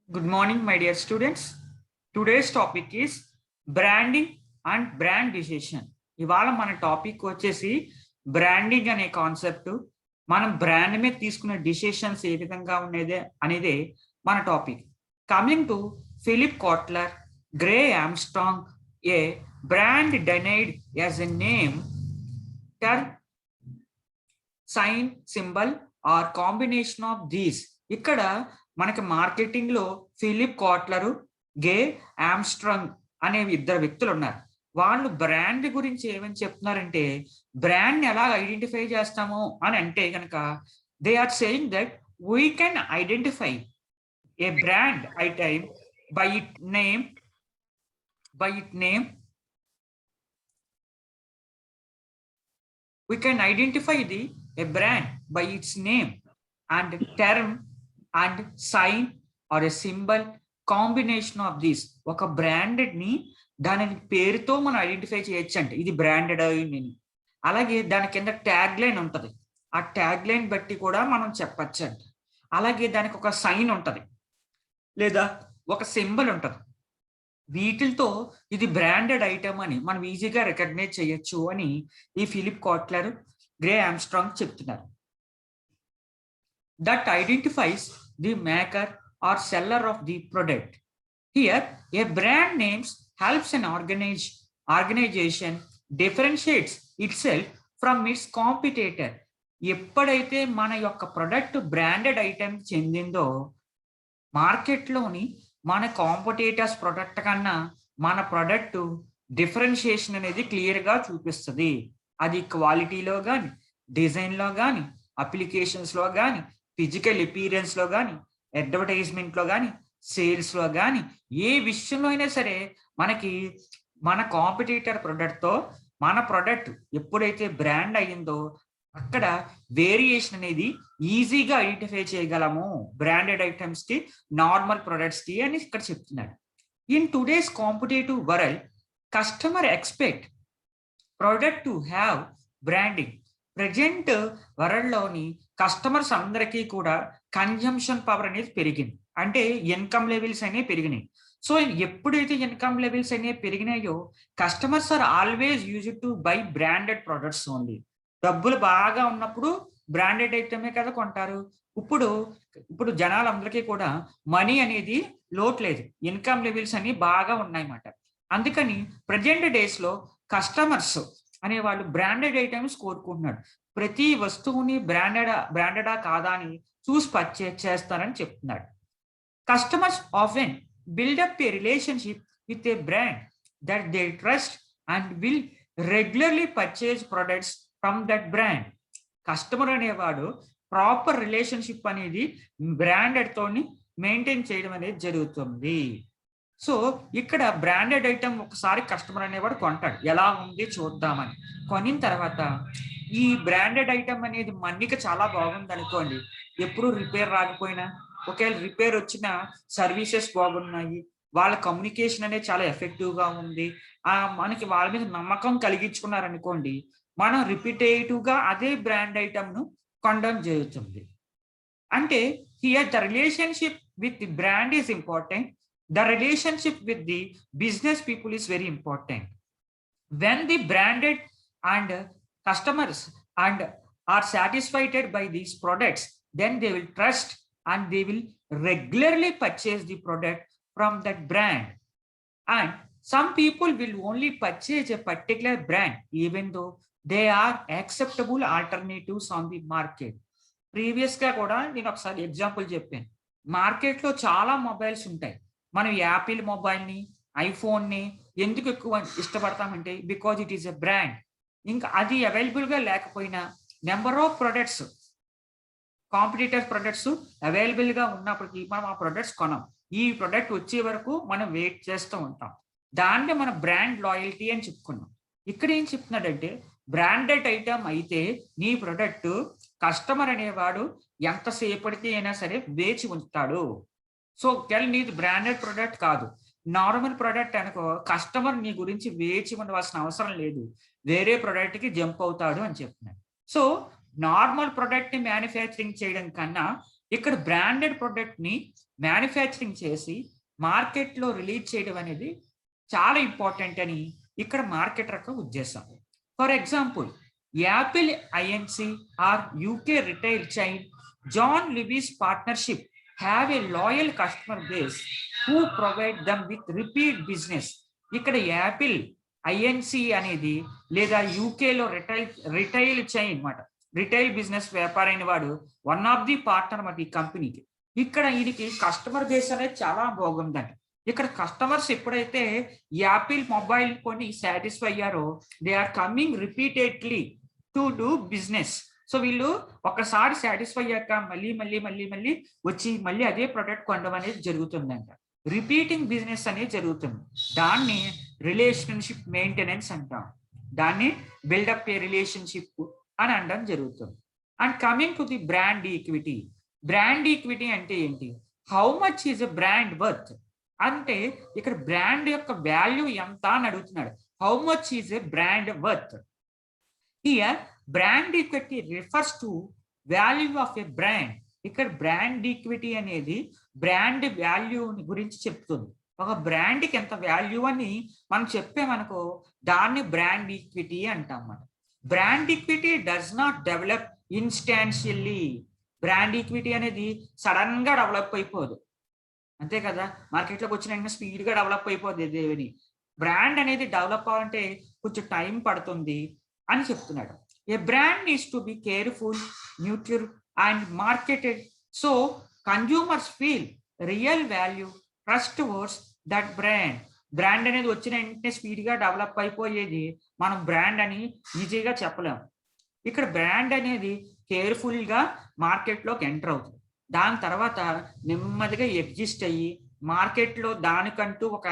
Good morning, my dear students. Today's topic is branding and brand decision. ఇవాళ మన topic వచ్చేసి branding అనే concept. మనం బ్రాండ్ మీద తీసుకునే డిసిషన్స్ ఏ విధంగా ఉండేదే అనేదే మన topic. Coming to Philip Kotler, Gary Armstrong, a brand defined as a name, term, sign, symbol or combination of these. ఇక్కడ మనకి మార్కెటింగ్ లో ఫిలిప్ కాట్లరు, గే ఆమ్స్ట్రాంగ్ అనే ఇద్దరు వ్యక్తులు ఉన్నారు. వాళ్ళు బ్రాండ్ గురించి ఏమని చెప్తున్నారంటే, బ్రాండ్ ఎలా ఐడెంటిఫై చేస్తాము అని అంటే కనుక they are saying that we can identify a brand item by it name we can identify a brand by its name and term and sign or a symbol combination of these. ఒక branded ని దాని పేరుతో మనం identify చేయొచ్చు అంటే ఇది branded అయింది. అలాగే దాని కింద ట్యాగ్ లైన్ ఉంటుంది, ఆ ట్యాగ్ లైన్ బట్టి కూడా మనం చెప్పచ్చు అంట. అలాగే దానికి ఒక సైన్ ఉంటుంది లేదా ఒక సింబల్ ఉంటుంది. వీటితో ఇది బ్రాండెడ్ ఐటమ్ అని మనం ఈజీగా రికగ్నైజ్ చేయొచ్చు అని ఈ ఫిలిప్ కాట్లర్, గ్రే ఆమ్స్ట్రాంగ్ చెప్తున్నారు. That identifies the maker or seller of the product. Here a brand names helps an organisation differentiates it self from its competitor. ఎప్పుడైతే మన యొక్క ప్రొడక్ట్ బ్రాండెడ్ ఐటమ్ చెందిందో మార్కెట్లోని మన కాంపిటేటర్స్ ప్రొడక్ట్ కన్నా మన product differentiation అనేది క్లియర్గా చూపిస్తుంది. అది క్వాలిటీలో కానీ, డిజైన్లో కానీ, అప్లికేషన్స్లో కానీ, ఫిజికల్ అపీరెన్స్లో కానీ, అడ్వర్టైజ్మెంట్లో కానీ, సేల్స్లో కానీ, ఏ విషయంలో అయినా సరే మనకి మన కాంపిటేటర్ ప్రొడక్ట్తో మన ప్రొడక్ట్ ఎప్పుడైతే బ్రాండ్ అయ్యిందో అక్కడ వేరియేషన్ అనేది ఈజీగా ఐడెంటిఫై చేయగలము బ్రాండెడ్ ఐటమ్స్ కి, నార్మల్ ప్రొడక్ట్స్ కి అని ఇక్కడ చెప్తున్నాడు. In today's competitive world customer expect product to have branding. Present వరల్డ్లోని కస్టమర్స్ అందరికీ కూడా కన్జంప్షన్ పవర్ అనేది పెరిగింది, అంటే ఇన్కమ్ లెవెల్స్ అనేవి పెరిగినాయి. సో ఎప్పుడైతే ఇన్కమ్ లెవెల్స్ అనేవి పెరిగినాయో customers are always use to buy branded products only. డబ్బులు బాగా ఉన్నప్పుడు బ్రాండెడ్ ఐటమే కదా కొంటారు. ఇప్పుడు జనాలందరికీ కూడా మనీ అనేది లోటు లేదు, ఇన్కమ్ లెవెల్స్ అన్ని బాగా ఉన్నాయన్నమాట. అందుకని ప్రజెంట్ డేస్ లో కస్టమర్స్ అనే వాళ్ళు బ్రాండెడ్ ఐటమ్స్ కోరుకుంటున్నాడు. ప్రతి వస్తువుని బ్రాండెడా కాదా అని చూసి పర్చేజ్ చేస్తారని చెప్తున్నాడు. Customers often build up a relationship with a brand that they trust and will regularly purchase products from that brand. Customer అనేవాడు ప్రాపర్ రిలేషన్షిప్ అనేది బ్రాండెడ్ తోని మెయింటైన్ చేయడం అనేది జరుగుతుంది. సో ఇక్కడ బ్రాండెడ్ ఐటమ్ ఒకసారి కస్టమర్ అనేవాడు కొంటాడు, ఎలా ఉంది చూద్దామని. కొనిన తర్వాత ఈ బ్రాండెడ్ ఐటమ్ అనేది మనకి చాలా బాగుంది అనుకోండి, ఎప్పుడు రిపేర్ రాకపోయినా, ఒకవేళ రిపేర్ వచ్చిన సర్వీసెస్ బాగున్నాయి, వాళ్ళ కమ్యూనికేషన్ అనేది చాలా ఎఫెక్టివ్గా ఉంది, మనకి వాళ్ళ మీద నమ్మకం కలిగించుకున్నారనుకోండి, మనం రిపీటేటివ్ గా అదే బ్రాండ్ ఐటమ్ ను కొనడం జరుగుతుంది. అంటే here the relationship with the brand is important, the relationship with the business people is very important. When the branded and customers and are satisfied by these products, then they will trust and they will regularly purchase the product from that brand. And some people will only purchase a particular brand even though they are acceptable alternatives on the market. Previous గా కూడా నేను ఒకసారి example చెప్పాను. Market లో చాలా mobiles ఉంటాయి. మనం Apple mobile ని, ఐఫోన్ ని ఎందుకు ఎక్కువ ఇష్టపడతామంటే because it is a brand. ఇంకా అది అవైలబుల్ గా లేకపోయినా number of products, competitor products available గా ఉన్నప్పటికీ మనం ఆ ప్రొడక్ట్స్ కొనం. ఈ ప్రొడక్ట్ వచ్చే వరకు మనం వెయిట్ చేస్తూ ఉంటాం. దాన్ని మన బ్రాండ్ లాయల్టీ అని చెప్పుకున్నాం. ఇక్కడ ఏం చెప్తున్నాడంటే బ్రాండెడ్ ఐటమ్ అయితే నీ ప్రొడక్ట్ కస్టమర్ అనేవాడు ఎంతసేపటికి అయినా సరే వేచి ఉంచుతాడు. సో నీది బ్రాండెడ్ ప్రొడక్ట్ కాదు, నార్మల్ ప్రొడక్ట్ అనుకో, కస్టమర్ నీ గురించి వేచి ఉండవలసిన అవసరం లేదు, వేరే ప్రొడక్ట్ కి జంప్ అవుతాడు అని చెప్తున్నాడు. సో నార్మల్ ప్రొడక్ట్ ని మ్యానుఫ్యాక్చరింగ్ చేయడం కన్నా ఇక్కడ బ్రాండెడ్ ప్రొడక్ట్ ని మ్యానుఫ్యాక్చరింగ్ చేసి మార్కెట్ లో రిలీజ్ చేయడం అనేది చాలా ఇంపార్టెంట్ అని ఇక్కడ మార్కెట్ యొక్క ఉద్దేశం. For example, Apple Inc or UK retail chain John Lewis partnership have a loyal customer base who provide them with repeat business. ఇక్కడ యాపిల్ ఐఎన్సి అనేది లేదా యూకేలో రిటైల్ చైన్ అన్నమాట, రిటైల్ బిజినెస్ వ్యాపారైన వాడు వన్ ఆఫ్ ది పార్ట్నర్ అన్నమాట ఈ కంపెనీకి. ఇక్కడ వీడికి కస్టమర్ బేస్ అనేది చాలా బాగుందంట. ఇక్కడ కస్టమర్స్ ఎప్పుడైతే యాపిల్ మొబైల్ కొని సాటిస్ఫై అయ్యారో they are coming repeatedly to do business. So వీళ్ళు ఒకసారి సాటిస్ఫై అయ్యాక మళ్ళీ మళ్ళీ మళ్ళీ మళ్ళీ వచ్చి మళ్ళీ అదే ప్రొడక్ట్ కొనడం అనేది జరుగుతుందంట. రిపీటింగ్ బిజినెస్ అనేది జరుగుతుంది. దాన్ని రిలేషన్షిప్ మెయింటెనెన్స్ అంటాం. దాన్ని బిల్డప్ ఏ రిలేషన్షిప్ అని అనడం జరుగుతుంది. And coming to the brand equity. Brand equity అంటే ఏంటి? How much is a brand worth అంటే ఇక్కడ బ్రాండ్ యొక్క వాల్యూ ఎంత అని అడుగుతున్నాడు. How much is a brand worth. Here brand equity refers to value of a brand. ఇక్కడ brand equity అనేది బ్రాండ్ వాల్యూ గురించి చెప్తుంది. ఒక బ్రాండ్కి ఎంత వాల్యూ అని మనం చెప్పామనుకో దాన్ని బ్రాండ్ ఈక్విటీ అంటాం అన్నమాట. Brand equity does not develop instantaneously. Brand equity అనేది సడన్ గా డెవలప్ అయిపోదు, అంతే కదా. మార్కెట్లోకి వచ్చిన వెంటనే స్పీడ్ గా డెవలప్ అయిపోద్ది. దేవిని బ్రాండ్ అనేది డెవలప్ అవ్వాలంటే కొంచెం టైం పడుతుంది అని చెప్తున్నాడు. A brand needs to be careful, neutral and marketed so consumers feel real value, trust words that brand. Brand అనేది వచ్చిన వెంటనే స్పీడ్ గా డెవలప్ అయిపోయేది మనం బ్రాండ్ అని ఈజీగా చెప్పలేము. ఇక్కడ బ్రాండ్ అనేది కేర్ఫుల్ గా మార్కెట్ లోకి ఎంటర్ అవుతుంది. దాని తర్వాత నెమ్మదిగా ఎగ్జిస్ట్ అయ్యి మార్కెట్ లో దానికంటూ ఒక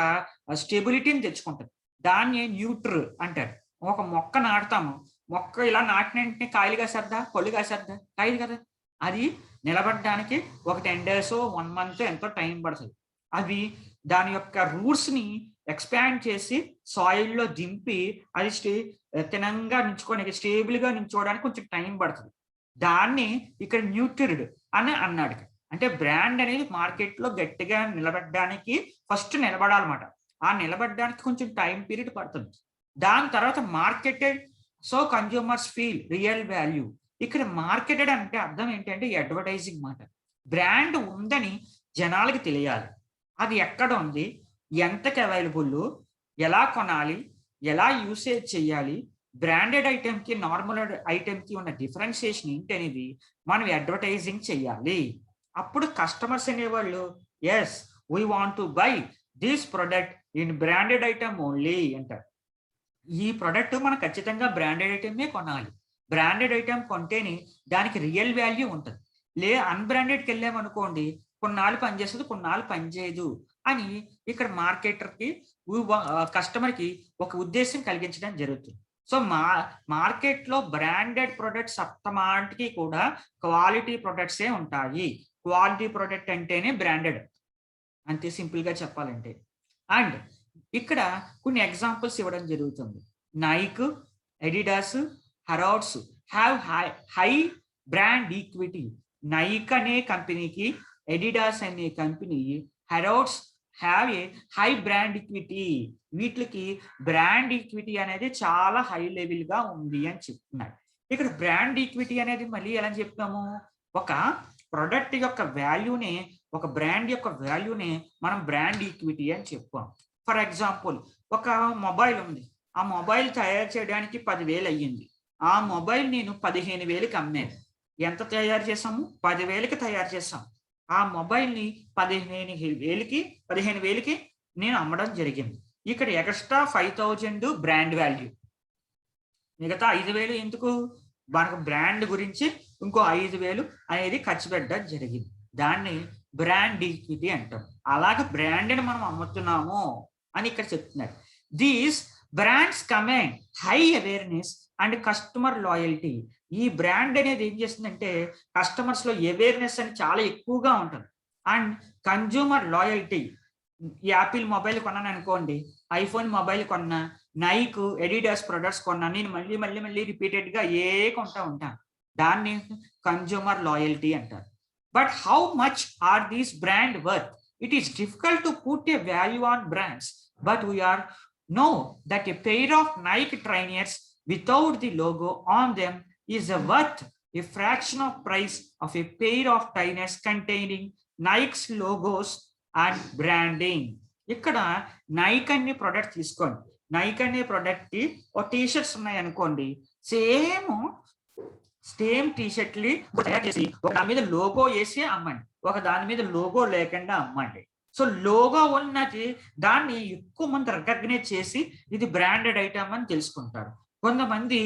స్టెబిలిటీని తెచ్చుకుంటుంది. దాన్ని న్యూట్రల్ అంటారు. ఒక మొక్క నాటుతాము, మొక్క ఇలా నాటిన వెంటనే కాయలు కాసేద్దా, పళ్ళు కాసేద్దా? కాయలు కదా. అది నిలబడడానికి ఒక 10 days 1 month ఎంతో టైం పడుతుంది. అవి దాని యొక్క రూట్స్ ని ఎక్స్పాండ్ చేసి సాయిల్లో దింపి అది తినంగా నించుకోవడానికి, స్టేబుల్ గా నించుకోవడానికి కొంచెం టైం పడుతుంది. దాన్ని ఇక్కడ న్యూట్రిడ్ అని అన్నాడు. అంటే బ్రాండ్ అనేది మార్కెట్ లో గట్టిగా నిలబడడానికి ఫస్ట్ నిలబడాలన్నమాట. ఆ నిలబడడానికి కొంచెం టైం పీరియడ్ పడుతుంది. దాని తర్వాత marketed so consumers feel real value. ఇక్కడ మార్కెటెడ్ అంటే అర్థం ఏంటంటే అడ్వర్టైజింగ్ మాట. బ్రాండ్ ఉందని జనాలకి తెలియాలి, అది ఎక్కడ ఉంది, ఎంతకి అవైలబుల్, ఎలా కొనాలి, ఎలా యూసేజ్ చేయాలి, బ్రాండెడ్ ఐటెంకి నార్మల్ ఐటెంకి ఉన్న డిఫరెన్షియేషన్ ఏంటి అనేది మనం అడ్వర్టైజింగ్ చేయాలి. అప్పుడు కస్టమర్స్ అనేవాళ్ళు yes we want to buy this product in branded item only అంటారు. ఈ ప్రొడక్ట్ మనం ఖచ్చితంగా బ్రాండెడ్ ఐటమే కొనాలి. బ్రాండెడ్ ఐటమ్ కొంటేనే దానికి రియల్ వాల్యూ ఉంటుంది. అన్బ్రాండెడ్కి వెళ్ళామనుకోండి కొన్నాళ్ళు పనిచేస్తుంది, కొన్నాళ్ళు పనిచేయదు అని ఇక్కడ మార్కెటర్కి కస్టమర్కి ఒక ఉద్దేశం కలిగించడం జరుగుతుంది. సో మార్కెట్లో బ్రాండెడ్ ప్రొడక్ట్స్ సప్తమాటికి కూడా క్వాలిటీ ప్రొడక్ట్సే ఉంటాయి. క్వాలిటీ ప్రొడక్ట్ అంటేనే బ్రాండెడ్, అంతే సింపుల్గా చెప్పాలంటే. అండ్ ఇక్కడ కొన్ని ఎగ్జాంపుల్స్ ఇవ్వడం జరుగుతుంది. Nike, Adidas, Harrods have high brand equity. Nike అనే కంపెనీకి, ఎడిడాస్ అనే company, Harrods have a high brand equity. వీటికి బ్రాండ్ ఈక్విటీ అనేది చాలా హై లెవెల్ గా ఉంది అని చెప్తున్నాడు. ఇక్కడ బ్రాండ్ ఈక్విటీ అనేది మళ్ళీ ఎలా చెప్తాము, ఒక ప్రొడక్ట్ యొక్క వాల్యూనే, ఒక బ్రాండ్ యొక్క వాల్యూనే మనం బ్రాండ్ ఈక్విటీ అని చెప్తాం. ఫర్ ఎగ్జాంపుల్, ఒక మొబైల్ ఉంది, ఆ మొబైల్ తయారు చేయడానికి 10,000 అయ్యింది. ఆ మొబైల్ నేను 15,000కి అమ్మాను. ఎంత తయారు చేసాము? 10,000కి తయారు చేసాం. ఆ మొబైల్ని 15,000కి నేను అమ్మడం జరిగింది. ఇక్కడ ఎక్స్ట్రా 5,000 బ్రాండ్ వాల్యూ, మిగతా 5,000 ఎందుకు? మనకు బ్రాండ్ గురించి ఇంకో 5,000 అనేది ఖర్చు పెట్టడం జరిగింది. దాన్ని బ్రాండ్ ఈక్విటీ అంటాం. అలాగే బ్రాండ్ని మనం అమ్ముతున్నాము అని ఇక్కడ చెప్తున్నారు. These brands command high awareness and customer loyalty. ఈ బ్రాండ్ అనేది ఏం చేస్తుందంటే కస్టమర్స్ లో అవేర్నెస్ అని చాలా ఎక్కువగా ఉంటుంది. And consumer loyalty. Apple mobile కొన్నాను అనుకోండి, ఐఫోన్ మొబైల్ కొన్నా, నైక్, ఎడిడాస్ ప్రొడక్ట్స్ కొన్నా, నేను మళ్ళీ మళ్ళీ మళ్ళీ రిపీటెడ్ గా కొంటా ఉంటాను. దాన్ని కన్జ్యూమర్ లాయల్టీ అంటారు. But how much are these brand worth? It is difficult to put a value on brands, but we are know that a pair of Nike trainers without the logo on them is worth a fraction of price of a pair of trainers containing Nike's logos and branding. ఇక్కడ Nike అనే product తీసుకోండి. Nike అనే product కి ఒక T shirts ఉన్నాయి అనుకోండి, same టీషర్ట్ని తయారు చేసి ఒక దాని మీద లోగో వేసి అమ్మండి, ఒక దాని మీద లోగో లేకుండా అమ్మండి. సో లోగో ఉన్నది దాన్ని ఎక్కువ మంది రికగ్నైజ్ చేసి ఇది బ్రాండెడ్ ఐటమ్ అని తెలుసుకుంటారు. కొంతమంది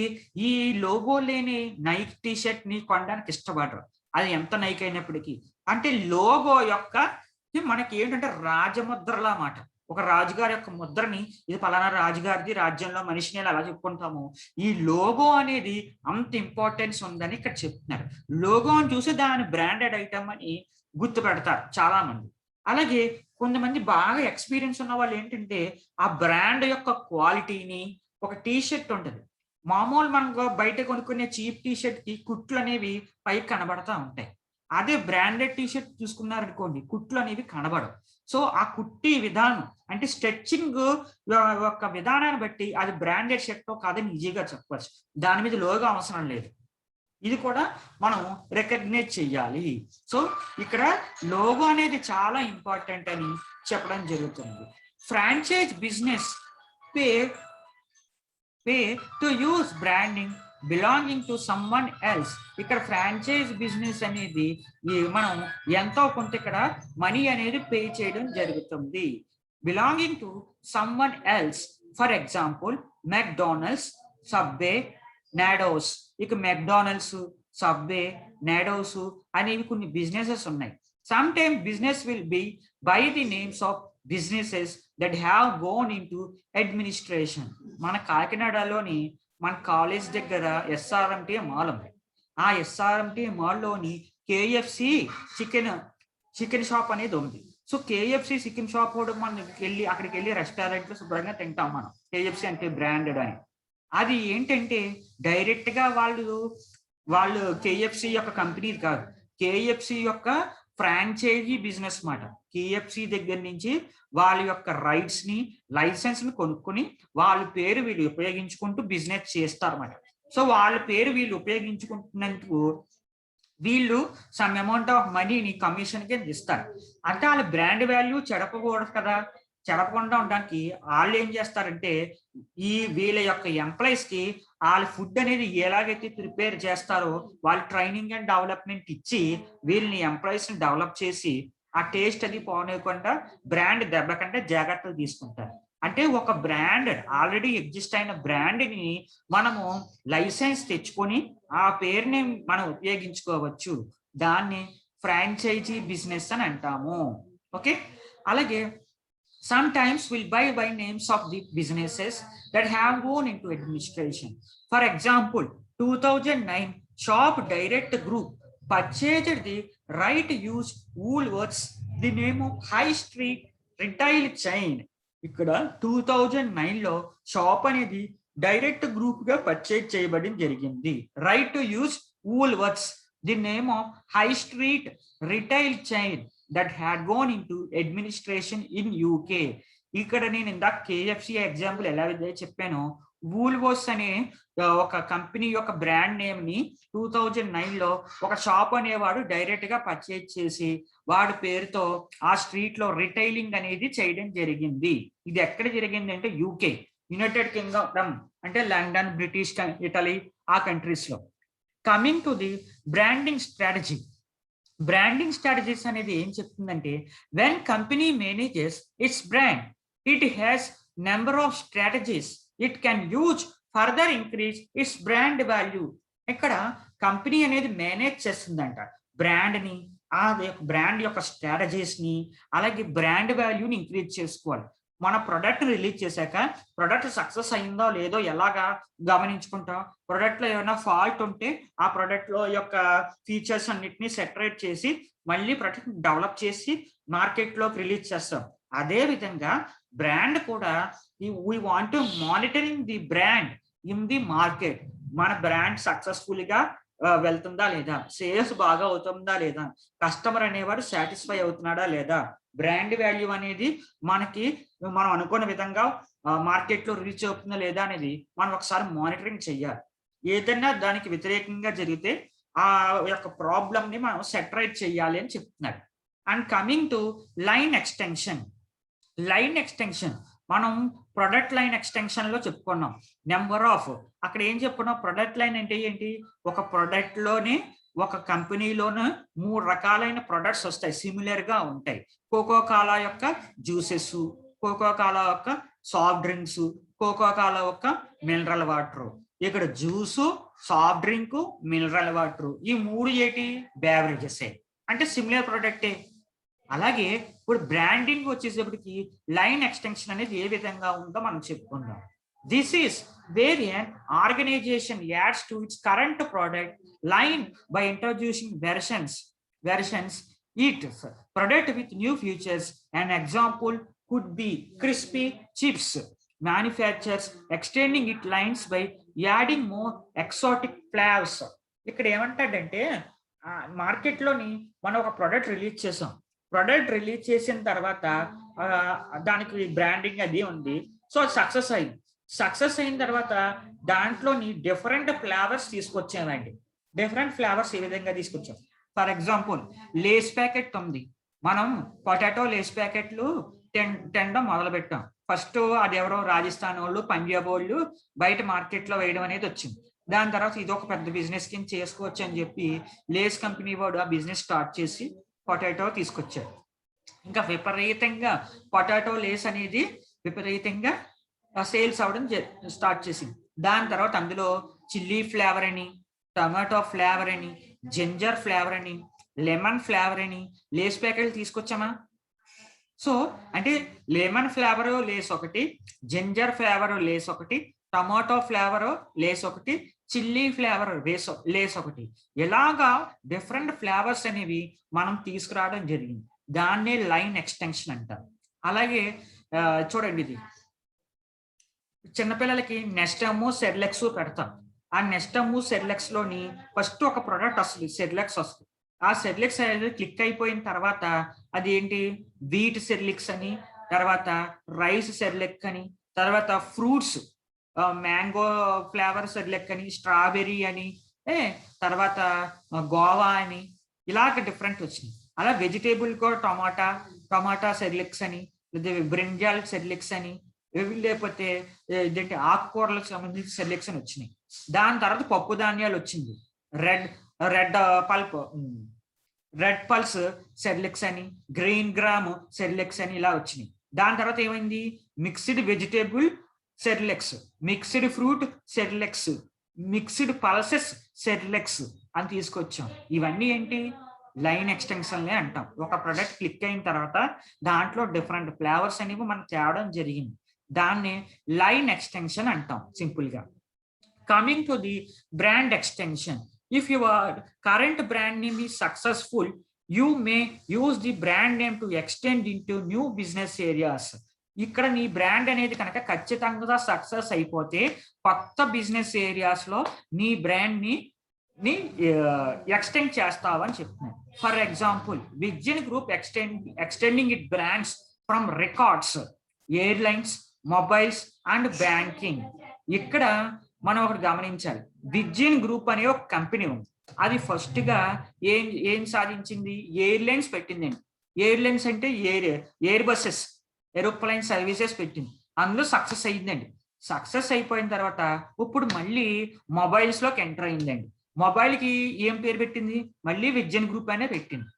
ఈ లోగో లేని నైక్ టీషర్ట్ ని కొనడానికి ఇష్టపడరు, అది ఎంత నైక్ అయినప్పటికీ. అంటే లోగో యొక్క మనకి ఏంటంటే రాజముద్రలా మాట. ఒక రాజుగారి యొక్క ముద్రని ఇది పలానా రాజుగారిది, రాజ్యంలో మనిషిని అలా చెప్పుకుంటాము. ఈ లోగో అనేది అంత ఇంపార్టెన్స్ ఉందని ఇక్కడ చెప్తున్నారు. లోగోని చూసి దాని బ్రాండెడ్ ఐటమ్ అని గుర్తు పెడతారు చాలా మంది. అలాగే కొంతమంది బాగా ఎక్స్పీరియన్స్ ఉన్న వాళ్ళు ఏంటంటే ఆ బ్రాండ్ యొక్క క్వాలిటీని, ఒక టీషర్ట్ ఉంటుంది మామూలు మనకు బయట కొనుక్కునే చీప్ టీషర్ట్ కి కుట్లు అనేవి పైకి కనబడతా ఉంటాయి. అదే బ్రాండెడ్ టీషర్ట్ చూసుకున్నారనుకోండి కుట్లు అనేవి కనబడవు. సో ఆ కుట్టి విధానం అంటే స్ట్రెచ్చింగ్ యొక్క విధానాన్ని బట్టి అది బ్రాండెడ్ షర్ట్ కాదని ఈజీగా చెప్పవచ్చు. దాని మీద లోగో అవసరం లేదు. ఇది కూడా మనం రికగ్నైజ్ చెయ్యాలి. సో ఇక్కడ లోగో అనేది చాలా ఇంపార్టెంట్ అని చెప్పడం జరుగుతుంది. Franchise business pay to use branding belonging to someone else. ఇక్కడ ఫ్రాంచైజ్ బిజినెస్ అనేది మనం ఎంతో కొంత ఇక్కడ మనీ అనేది పే చేయడం జరుగుతుంది. Belonging to someone else, for example McDonald's, Subway, Nando's. ఇక మెక్డానల్డ్స్, సబ్వే, నాడోస్ అనేవి కొన్ని బిజినెసెస్ ఉన్నాయి. Some time business will be by the names of businesses that have gone in to administration. మన కాకినాడలోని మన కాలేజ్ దగ్గర ఎస్ఆర్ఎంటీ మాల్ ఉంది. ఆ ఎస్ఆర్ఎంటీ మాల్లోని కేఎఫ్సి చికెన్ షాప్ అనేది ఉంది. సో కేఎఫ్సి చికెన్ షాప్ కూడా మనం అక్కడికి వెళ్ళి రెస్టారెంట్లో శుభ్రంగా తింటాం మనం, కేఎఫ్సి అంటే బ్రాండెడ్ అని. అది ఏంటంటే డైరెక్ట్ గా వాళ్ళు కేఎఫ్సి యొక్క కంపెనీ కాదు, కేఎఫ్సి యొక్క ఫ్రాంచైజీ బిజినెస్ మాట. కేఎఫ్సి దగ్గర నుంచి వాళ్ళ యొక్క రైట్స్ ని, లైసెన్స్ ని కొనుక్కొని వాళ్ళ పేరు వీళ్ళు ఉపయోగించుకుంటూ బిజినెస్ చేస్తారన్నమాట. సో వాళ్ళ పేరు వీళ్ళు ఉపయోగించుకుంటున్నందుకు వీళ్ళు సమ్ అమౌంట్ ఆఫ్ మనీని కమిషన్ కింద ఇస్తారు. అంటే వాళ్ళ బ్రాండ్ వాల్యూ చెడపకూడదు కదా, చెడపకుండా ఉండడానికి వాళ్ళు ఏం చేస్తారంటే వీళ్ళ యొక్క ఎంప్లాయీస్ కి వాళ్ళ ఫుడ్ అనేది ఎలాగైతే ప్రిపేర్ చేస్తారో వాళ్ళు ట్రైనింగ్ అండ్ డెవలప్మెంట్ ఇచ్చి వీళ్ళని ఎంప్లాయీస్ ని డెవలప్ చేసి ఆ టేస్ట్ అది పోనీయకుండా బ్రాండ్ దెబ్బ కంటే జాగ్రత్తలు తీసుకుంటారు. అంటే ఒక బ్రాండ్ ఆల్రెడీ ఎగ్జిస్ట్ అయిన బ్రాండ్ ని మనము లైసెన్స్ తెచ్చుకొని ఆ పేరుని మనం ఉపయోగించుకోవచ్చు. దాన్ని ఫ్రాంచైజీ బిజినెస్ అని అంటాము. ఓకే, అలాగే sometimes will buy by names of the businesses that have gone into administration. For example, 2009 Shop Direct Group purchased the right to use Woolworths, the name of high street retail chain. ఇక్కడ 2009 లో shop అనేది direct group గా purchase చేయబడి జరిగింది. Right to use Woolworths, the name of high street retail chain that had gone into administration in UK. ఇక్కడ నేను ఇందాక KFC example ఎలా చెప్పానో, వూల్వర్స్ అనే ఒక కంపెనీ యొక్క బ్రాండ్ నేమ్ ని 2009 లో ఒక షాప్ అనేవాడు డైరెక్ట్ గా పర్చేజ్ చేసి వాడి పేరుతో ఆ స్ట్రీట్ లో రిటైలింగ్ అనేది చేయడం జరిగింది. ఇది ఎక్కడ జరిగింది అంటే యూకే, యునైటెడ్ కింగ్డమ్ అంటే లండన్, బ్రిటిష్, ఇటలీ ఆ కంట్రీస్ లో. Coming to the branding strategy. Branding strategies అనేది ఏం చెప్తుందంటే when company manages it's brand it has number of strategies it can use further increase it's brand value. ఇక్కడ company అనేది manage చేస్తుందంట brand ని, ఆ బ్రాండ్ యొక్క స్ట్రాటజీస్ ని, అలాగే బ్రాండ్ వాల్యూని ఇంక్రీజ్ చేసుకోవాలి. మన ప్రొడక్ట్ రిలీజ్ చేశాక ప్రొడక్ట్ సక్సెస్ అయిందో లేదో ఎలాగా గమనించుకుంటాం. ప్రొడక్ట్ లో ఏమైనా ఫాల్ట్ ఉంటే ఆ ప్రొడక్ట్ లో యొక్క ఫీచర్స్ అన్నిటిని సెపరేట్ చేసి మళ్ళీ ప్రొడక్ట్ డెవలప్ చేసి మార్కెట్ లోకి రిలీజ్ చేస్తాం. అదే విధంగా బ్రాండ్ కూడా we want to monitoring the brand in the market. మన బ్రాండ్ సక్సెస్ఫుల్ గా వెళ్తుందా లేదా, సేల్స్ బాగా అవుతుందా లేదా, కస్టమర్ అనేవాడు సాటిస్ఫై అవుతున్నాడా లేదా, బ్రాండ్ వాల్యూ అనేది మనకి మనం అనుకున్న విధంగా మార్కెట్లో రీచ్ అవుతుందా లేదా అనేది మనం ఒకసారి మానిటరింగ్ చెయ్యాలి. ఏదైనా దానికి వ్యతిరేకంగా జరిగితే ఆ యొక్క ప్రాబ్లమ్ ని మనం సెటరైట్ చేయాలి అని చెప్తున్నాడు. And coming to line extension. Line extension మనం ప్రొడక్ట్ లైన్ ఎక్స్టెన్షన్ లో చెప్పుకున్నాం. నెంబర్ ఆఫ్ అక్కడ ఏం చెప్పుకున్నాం, ప్రొడక్ట్ లైన్ అంటే ఏంటి, ఒక ప్రొడక్ట్ లోనే ఒక కంపెనీలోనే 3 రకాలైన ప్రొడక్ట్స్ వస్తాయి, సిమిలర్ గా ఉంటాయి. కోకో కాలా యొక్క జ్యూసెస్, కోకో కాలా యొక్క సాఫ్ట్ డ్రింక్స్, కోకో కాలా యొక్క మినరల్ వాటర్. ఇక్కడ juice, soft drink, mineral water, ఈ 3 ఏంటి, బేవరేజెస్ అంటే సిమిలర్ ప్రొడక్టే. అలాగే ఇప్పుడు బ్రాండింగ్ వచ్చేసేపటికి లైన్ ఎక్స్టెన్షన్ అనేది ఏ విధంగా ఉందో మనం చెప్పుకుందాం. This is where an organization adds to its current product line by introducing versions it product with new features. An example could be crispy chips manufacturers extending its lines by adding more exotic flavors. ఇక్కడ ఏమంటాడంటే మార్కెట్లోని మనం ఒక product release చేసాం, product release చేసిన తర్వాత దానికి branding అది ఉంది. సో సక్సెస్ అయింది. సక్సెస్ అయిన తర్వాత దాంట్లోని డిఫరెంట్ ఫ్లేవర్స్ తీసుకొచ్చామండి. డిఫరెంట్ ఫ్లేవర్స్ ఏ విధంగా తీసుకొచ్చాం, ఫర్ ఎగ్జాంపుల్ లేస్ ప్యాకెట్ ఉంది. మనం పొటాటో లేస్ ప్యాకెట్లు తినడం మొదలు పెట్టాం. ఫస్ట్ అది ఎవరో రాజస్థాన్ వాళ్ళు, పంజాబ్ వాళ్ళు బయట మార్కెట్లో వేయడం అనేది వచ్చింది. దాని తర్వాత ఇది ఒక పెద్ద బిజినెస్ కింద చేసుకోవచ్చు అని చెప్పి లేస్ కంపెనీ వాడు ఆ బిజినెస్ స్టార్ట్ చేసి పొటాటో తీసుకొచ్చాడు. ఇంకా విపరీతంగా పొటాటో లేస్ అనేది విపరీతంగా సేల్స్ అవడం స్టార్ట్ చేసింది. దాని తర్వాత అందులో చిల్లీ ఫ్లేవర్ అని, టమాటో ఫ్లేవర్ అని, జింజర్ ఫ్లేవర్ అని, లెమన్ ఫ్లేవర్ అని లేస్ ప్యాకెట్లు తీసుకొచ్చామా. సో అంటే లెమన్ ఫ్లేవర్ లేస్ ఒకటి, జింజర్ ఫ్లేవర్ లేస్ ఒకటి, టమాటో ఫ్లేవర్ లేస్ ఒకటి, చిల్లీ ఫ్లేవర్ లేస్ ఒకటి, ఇలాగా డిఫరెంట్ ఫ్లేవర్స్ అనేవి మనం తీసుకురావడం జరిగింది. దాన్నే లైన్ ఎక్స్టెన్షన్ అంటారు. అలాగే చూడండి, ఇది చిన్నపిల్లలకి నెస్టమ్, సెర్లెక్స్ పెడతాం. ఆ నెస్టమ్, సెర్లెక్స్ లోని ఫస్ట్ ఒక ప్రోడక్ట్ వస్తుంది, సెర్లెక్స్ వస్తుంది. ఆ సెర్లెక్స్ అనేది క్లిక్ అయిపోయిన తర్వాత అది ఏంటి, వీట్ సెర్లిక్స్ అని, తర్వాత రైస్ సెర్లెక్ అని, తర్వాత ఫ్రూట్స్ మ్యాంగో ఫ్లేవర్ సెర్లెక్ అని, స్ట్రాబెర్రీ అని, తర్వాత గోవా అని, ఇలాగ డిఫరెంట్ వచ్చినాయి. అలా వెజిటేబుల్ కూడా టమాటా సెర్లెక్స్ అని, లేదా బ్రింజాల్ సెర్లెక్స్ అని, లేకపోతే ఇదేంటి ఆకుకూరలకు సంబంధించి సెర్లెక్స్ అని వచ్చినాయి. దాని తర్వాత పప్పు ధాన్యాలు వచ్చింది, రెడ్ పల్స్ సెర్లెక్స్ అని, గ్రీన్ గ్రామ్ సెర్లెక్స్ అని, ఇలా వచ్చినాయి. దాని తర్వాత ఏమైంది, mixed vegetable Cerelac, mixed fruit Cerelac, mixed pulses Cerelac అని తీసుకొచ్చాం. ఇవన్నీ ఏంటి, లైన్ ఎక్స్టెన్షన్లే అంటాం. ఒక ప్రొడక్ట్ క్లిక్ అయిన తర్వాత దాంట్లో డిఫరెంట్ ఫ్లేవర్స్ అనేవి మనం తేవడం జరిగింది. దాన్ని లైన్ ఎక్స్టెన్షన్ అంటాం సింపుల్ గా. Coming to the brand extension. If your current brand name is successful, you may use the brand name to extend into new business areas. ఇక్కడ నీ బ్రాండ్ అనేది కనుక ఖచ్చితంగా సక్సెస్ అయిపోతే కొత్త బిజినెస్ ఏరియాస్ లో నీ బ్రాండ్ ని ఎక్స్టెండ్ చేస్తావని చెప్తున్నాను. For example, Virgin group extending it brands from records, airlines, mobiles and banking. ఇక్కడ మనం ఒకటి గమనించాలి, విజ్జన్ గ్రూప్ అనే ఒక కంపెనీ ఉంది. అది ఫస్ట్ గా ఏం సాధించింది, ఎయిర్లైన్స్ పెట్టిందండి. ఎయిర్లైన్స్ అంటే ఎయిర్ బస్సెస్, ఏరోప్లైన్ సర్వీసెస్ పెట్టింది. అందులో సక్సెస్ అయిందండి. సక్సెస్ అయిపోయిన తర్వాత ఇప్పుడు మళ్ళీ మొబైల్స్ లోకి ఎంటర్ అయిందండి. మొబైల్ కి ఏం పేరు పెట్టింది, మళ్ళీ విజ్జన్ గ్రూప్ అనే పెట్టింది.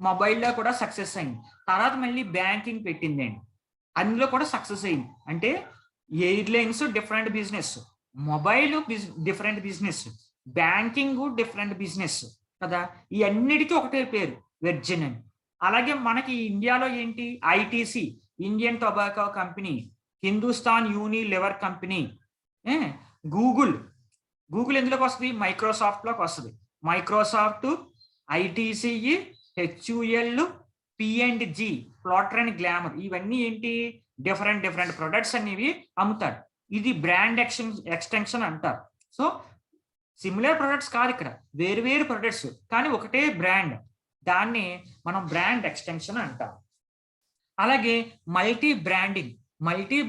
మొబైల్లో కూడా సక్సెస్ అయింది. తర్వాత మళ్ళీ బ్యాంకింగ్ పెట్టిందండి, అందులో కూడా సక్సెస్ అయింది. అంటే airlines different business, mobile different business, banking different business కదా. ఈ అన్నిటికీ ఒకటే పేరు, విర్జిన్ అని. అలాగే మనకి ఇండియాలో ఏంటి, ITC, Indian tobacco company, Hindustan Unilever company, Google ఎందులోకి వస్తుంది, మైక్రోసాఫ్ట్ లోకి వస్తుంది. Microsoft, ITC, HUL, P&G, platter and glamour, ఇవన్నీ ఏంటి, డిఫరెంట్ ప్రొడక్ట్స్ అనేవి అమ్ముతారు. ఇది బ్రాండ్ ఎక్స్టెన్షన్ అంటారు. సో సిమిలర్ ప్రొడక్ట్స్ కాదు, ఇక్కడ వేరు ప్రొడక్ట్స్ కానీ ఒకటే బ్రాండ్, దాన్ని మనం బ్రాండ్ ఎక్స్టెన్షన్ అంటాం. అలాగే మల్టీ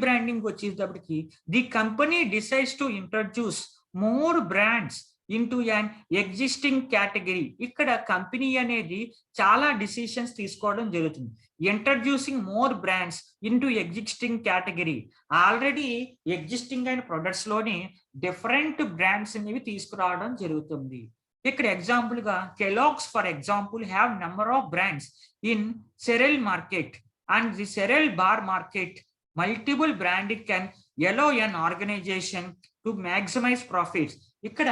బ్రాండింగ్ వచ్చేటప్పటికి the company decides to introduce more brands into an existing category. ఇక్కడ కంపెనీ అనేది చాలా డిసిషన్స్ తీసుకోవడం జరుగుతుంది. Introducing more brands into existing category, already existing అయిన ప్రొడక్ట్స్ లోని డిఫరెంట్ బ్రాండ్స్ అనేవి తీసుకురావడం జరుగుతుంది. ఇక్కడ ఎగ్జాంపుల్ గా Kellogg's for example have number of brands in cereal market and the cereal bar market. Multiple branding can allow an organization to maximize profits. ఇక్కడ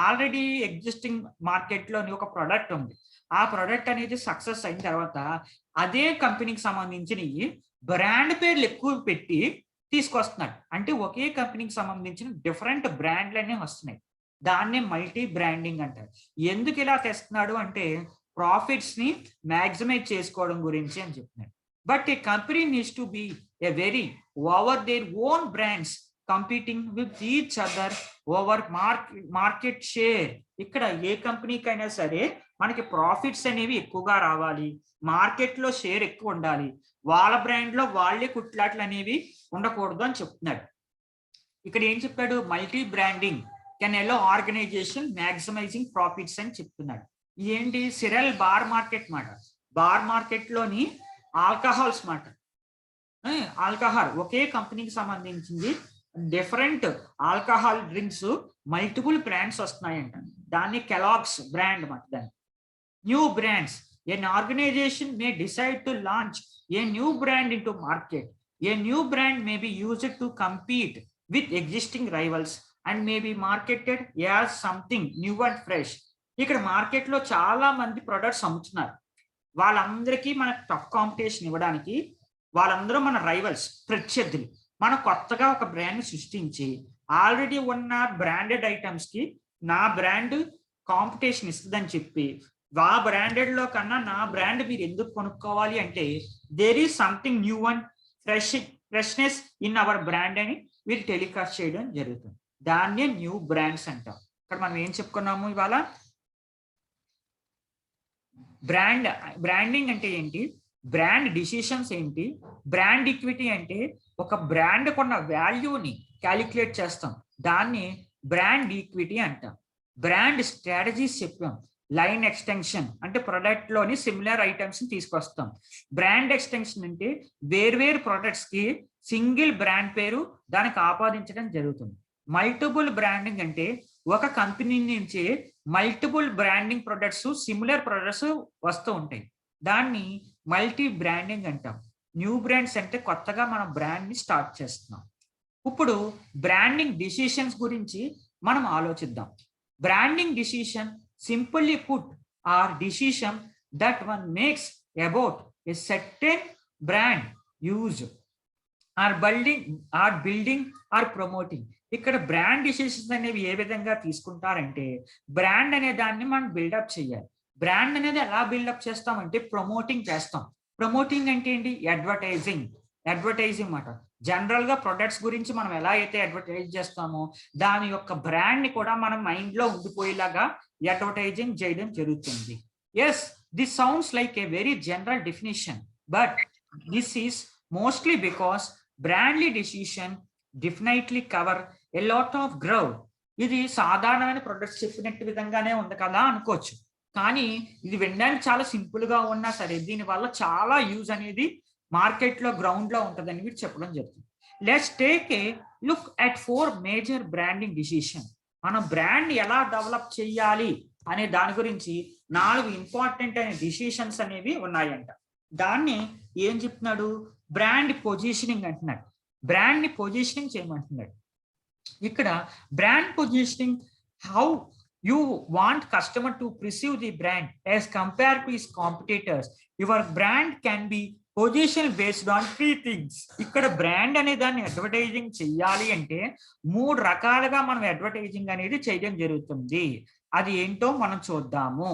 already existing market లోని ఒక product ఉంది, ఆ ప్రోడక్ట్ అనేది సక్సెస్ అయిన తర్వాత అదే కంపెనీకి సంబంధించిన బ్రాండ్ పేర్లు ఎక్కువ పెట్టి తీసుకొస్తున్నాడు. అంటే ఒకే కంపెనీకి సంబంధించిన డిఫరెంట్ బ్రాండ్లు అనేవి వస్తున్నాయి, దాన్నే మల్టీ బ్రాండింగ్ అంటారు. ఎందుకు ఇలా తెస్తున్నాడు అంటే ప్రాఫిట్స్ ని మ్యాక్సిమైజ్ చేసుకోవడం గురించి అని చెప్తున్నాడు. But A company needs to B a very over their own brands competing with each other over market share. ఇక్కడ ఏ కంపెనీకైనా సరే మనకి ప్రాఫిట్స్ అనేవి ఎక్కువగా రావాలి, మార్కెట్ లో షేర్ ఎక్కువ ఉండాలి, వాళ్ళ బ్రాండ్ లో వాళ్ళే కుట్లాట్లు అనేవి ఉండకూడదు అని చెప్తున్నాడు. ఇక్కడ ఏం చెప్పాడు, multi branding can allow organization maximizing profits అని చెప్తున్నాడు. ఏంటి, సిరల్ బార్ మార్కెట్ మాట, బార్ మార్కెట్ లోని ఆల్కహాల్స్ మాట, ఆల్కహాల్ ఒకే కంపెనీకి సంబంధించింది different alcohol drinks multiple brands వస్తున్నాయంట, దాన్ని కెలాగ్స్ బ్రాండ్ మాట. దాన్ని new brands, an organization may decide to launch a new brand into market. A new brand may be used to compete with existing rivals and may be marketed as something new and fresh. ఇక్కడ market లో చాలా మంది products అమ్ముతున్నారు, వాళ్ళందరికీ మనకు tough competition ఇవ్వడానికి వాళ్ళందరూ మన రైవల్స్, ప్రత్యర్థులు. మనం కొత్తగా ఒక బ్రాండ్ సృష్టించి ఆల్రెడీ ఉన్న బ్రాండెడ్ ఐటమ్స్ కి నా బ్రాండ్ కాంపిటీషన్ ఇస్తుందని చెప్పి ఆ బ్రాండెడ్ లో కన్నా నా బ్రాండ్ మీరు ఎందుకు కొనుక్కోవాలి అంటే there is something new and freshness in our brand అని వీరు టెలికాస్ట్ చేయడం జరుగుతుంది. దాన్నే న్యూ బ్రాండ్స్ అంటాం. ఇక్కడ మనం ఏం చెప్పుకున్నాము ఇవాళ, బ్రాండింగ్ అంటే ఏంటి, బ్రాండ్ డిసిషన్స్ ఏంటి, బ్రాండ్ ఈక్విటీ అంటే ఒక బ్రాండ్ కొన్న వాల్యూని క్యాలిక్యులేట్ చేస్తాం, దాన్ని బ్రాండ్ ఈక్విటీ అంటాం. బ్రాండ్ స్ట్రాటజీస్ చెప్పాం, లైన్ ఎక్స్టెన్షన్ అంటే ప్రొడక్ట్ లోని సిమిలర్ ఐటమ్స్ ని తీసుకొస్తాం. బ్రాండ్ ఎక్స్టెన్షన్ అంటే వేర్వేరు ప్రొడక్ట్స్ కి సింగిల్ బ్రాండ్ పేరు దానికి ఆపాదించడం జరుగుతుంది. మల్టిపుల్ బ్రాండింగ్ అంటే ఒక కంపెనీ నుంచి multiple branding products, similar products వస్తూ ఉంటాయి, దాన్ని మల్టీ బ్రాండింగ్ అంటాం. న్యూ బ్రాండ్స్ అంటే కొత్తగా మనం బ్రాండ్ ని స్టార్ట్ చేస్తున్నాం. ఇప్పుడు బ్రాండింగ్ డిసిషన్స్ గురించి మనం ఆలోచిద్దాం. Branding decision simply put are decision that one makes about a certain brand use or building or promoting. ఇక్కడ బ్రాండ్ డిసిషన్స్ అనేవి ఏ విధంగా తీసుకుంటారంటే బ్రాండ్ అనే దాన్ని మనం బిల్డప్ చేయాలి. బ్రాండ్ అనేది ఎలా బిల్డప్ చేస్తామంటే ప్రమోటింగ్ చేస్తాం. ప్రమోటింగ్ అంటే ఏంటి, అడ్వర్టైజింగ్ మాట. జనరల్ గా ప్రొడక్ట్స్ గురించి మనం ఎలా అయితే అడ్వర్టైజ్ చేస్తామో దాని యొక్క బ్రాండ్ ని కూడా మనం మైండ్ లో ఉండిపోయేలాగా అడ్వర్టైజింగ్ చేయడం జరుగుతుంది. Yes, this sounds like a very general definition, but this is mostly because broadly decision definitely cover a lot of ground. ఇది సాధారణమైన ప్రొడక్ట్స్ చెప్పినట్టు విధంగానే ఉంది కదా అనుకోవచ్చు, కానీ ఇది వినడానికి చాలా సింపుల్ గా ఉన్నా సరే దీని వల్ల చాలా యూజ్ అనేది మార్కెట్ లో గ్రౌండ్ లో ఉంటుందని మీరు చెప్పడం జరుగుతుంది. Let's take a look at 4 major branding decision. మన బ్రాండ్ ఎలా డెవలప్ చేయాలి అనే దాని గురించి 4 ఇంపార్టెంట్ అయిన డిసిషన్స్ అనేవి ఉన్నాయంట. దాన్ని ఏం చెప్తున్నాడు, బ్రాండ్ పొజిషనింగ్ అంటున్నాడు. బ్రాండ్ ని పొజిషనింగ్ చేయమంటున్నాడు. ఇక్కడ brand positioning, how you want customer to perceive the brand as compared to its competitors. Your brand can be position based on 3 things. ఇక్కడ బ్రాండ్ అనే దాన్ని అడ్వర్టైజింగ్ చెయ్యాలి అంటే 3 రకాలుగా మనం అడ్వర్టైజింగ్ అనేది చేయడం జరుగుతుంది. అది ఏంటో మనం చూద్దాము.